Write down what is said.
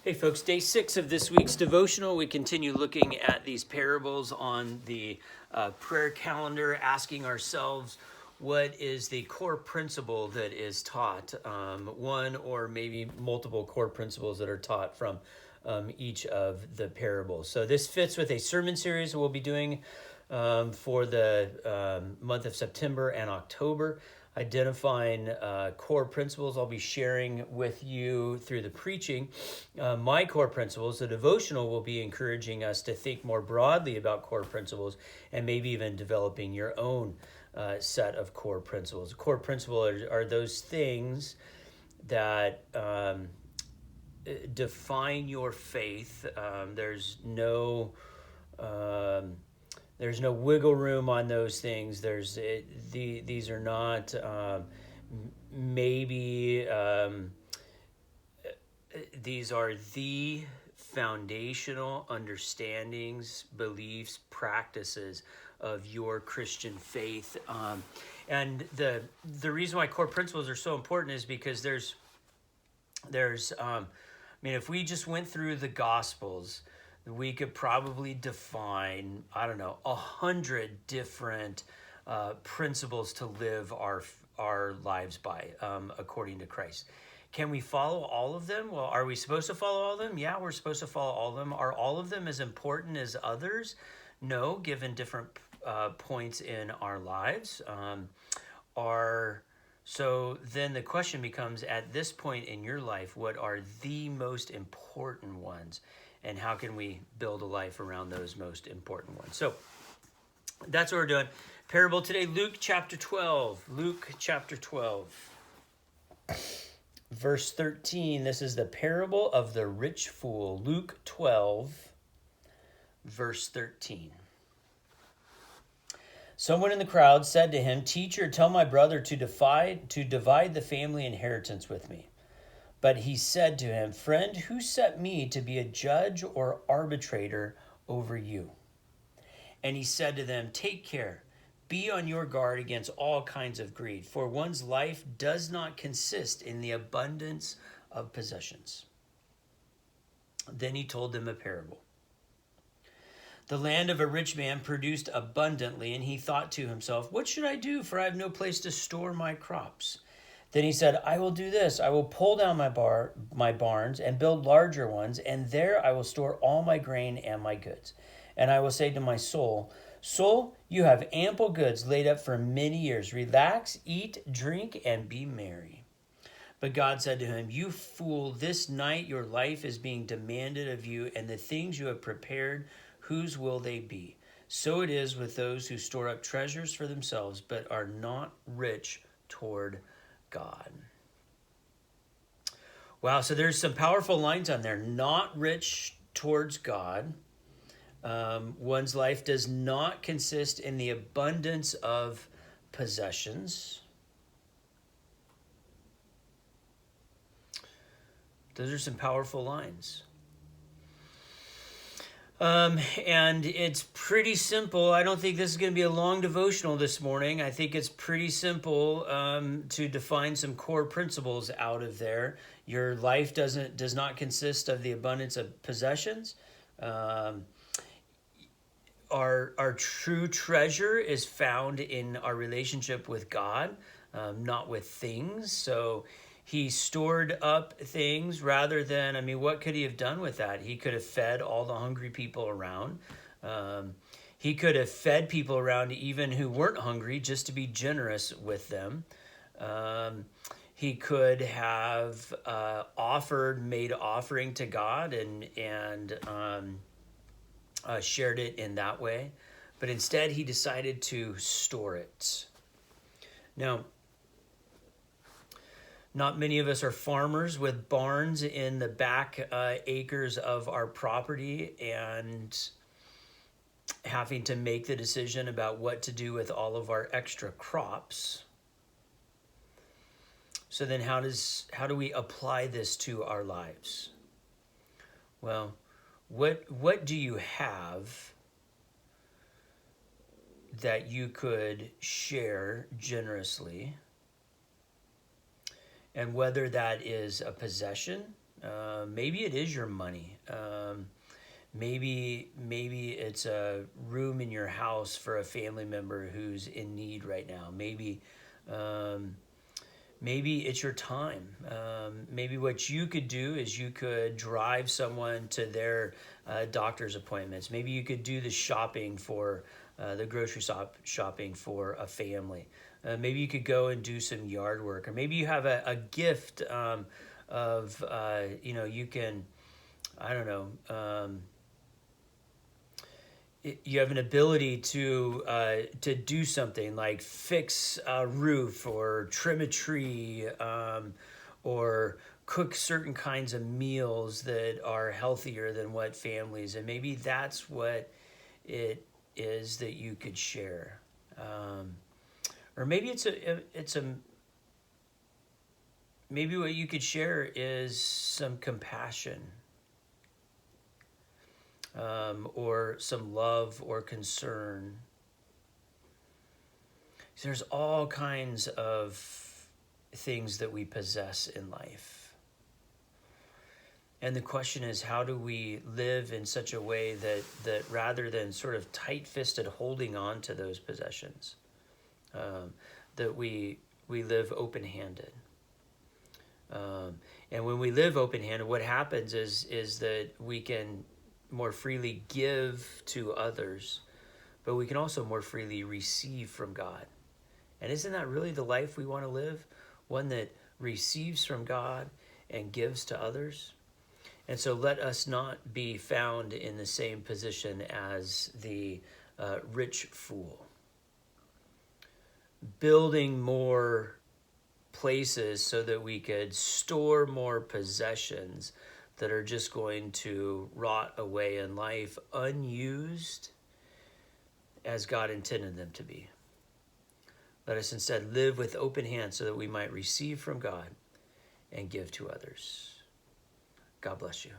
Hey folks, day 6 of this week's devotional. We continue looking at these parables on the prayer calendar, asking ourselves what is the core principle that is taught, one or maybe multiple core principles that are taught from each of the parables. So this fits with a sermon series we'll be doing for the month of September and October, identifying core principles. I'll be sharing with you through the preaching my core principles. The devotional will be encouraging us to think more broadly about core principles and maybe even developing your own set of core principles. Core principles are those things that define your faith. There's no wiggle room on those things. These are not maybe these are the foundational understandings, beliefs, practices of your Christian faith. And the reason why core principles are so important is because if we just went through the Gospels, we could probably define, 100 different principles to live our lives by, according to Christ. Can we follow all of them? Well, are we supposed to follow all of them? Yeah, we're supposed to follow all of them. Are all of them as important as others? No, given different points in our lives. So then the question becomes, at this point in your life, what are the most important ones? And how can we build a life around those most important ones? So that's what we're doing. Parable today, Luke chapter 12. Luke chapter 12. Verse 13, this is the parable of the rich fool. Luke 12, verse 13. Someone in the crowd said to him, "Teacher, tell my brother to divide the family inheritance with me." But he said to him, "Friend, who set me to be a judge or arbitrator over you?" And he said to them, "Take care, be on your guard against all kinds of greed, for one's life does not consist in the abundance of possessions." Then he told them a parable. The land of a rich man produced abundantly, and he thought to himself, "What should I do? For I have no place to store my crops." Then he said, "I will do this. I will pull down my barns and build larger ones, and there I will store all my grain and my goods. And I will say to my soul, 'Soul, you have ample goods laid up for many years. Relax, eat, drink, and be merry.' But God said to him, 'You fool, this night your life is being demanded of you, and the things you have prepared, whose will they be? So it is with those who store up treasures for themselves, but are not rich toward God.'" Wow, so there's some powerful lines on there. Not rich towards God. One's life does not consist in the abundance of possessions. Those are some powerful lines. And it's pretty simple. I don't think this is going to be a long devotional this morning. I think it's pretty simple to define some core principles out of there. Your life does not consist of the abundance of possessions. Our true treasure is found in our relationship with God, not with things. So he stored up things rather than, what could he have done with that? He could have fed all the hungry people around. He could have fed people around even who weren't hungry, just to be generous with them. He could have made offering to God and shared it in that way. But instead, he decided to store it. Now, not many of us are farmers with barns in the back acres of our property and having to make the decision about what to do with all of our extra crops. So then how do we apply this to our lives? Well, what do you have that you could share generously? And whether that is a possession, Maybe it is your money. Maybe it's a room in your house for a family member who's in need right now. Um, maybe it's your time. Maybe what you could do is you could drive someone to their doctor's appointments. Maybe you could do the shopping for the shopping for a family. Maybe you could go and do some yard work, or maybe you have a gift of you can, I don't know. You have an ability to do something like fix a roof or trim a tree, or cook certain kinds of meals that are healthier than what families, and maybe that's what it is that you could share. Or maybe maybe what you could share is some compassion, or some love or concern. There's all kinds of things that we possess in life. And the question is, how do we live in such a way that rather than sort of tight-fisted holding on to those possessions, that we live open-handed. And when we live open-handed, what happens is that we can more freely give to others, but we can also more freely receive from God. And isn't that really the life we want to live? One that receives from God and gives to others? And so let us not be found in the same position as the rich fool, building more places so that we could store more possessions that are just going to rot away in life, unused as God intended them to be. Let us instead live with open hands so that we might receive from God and give to others. God bless you.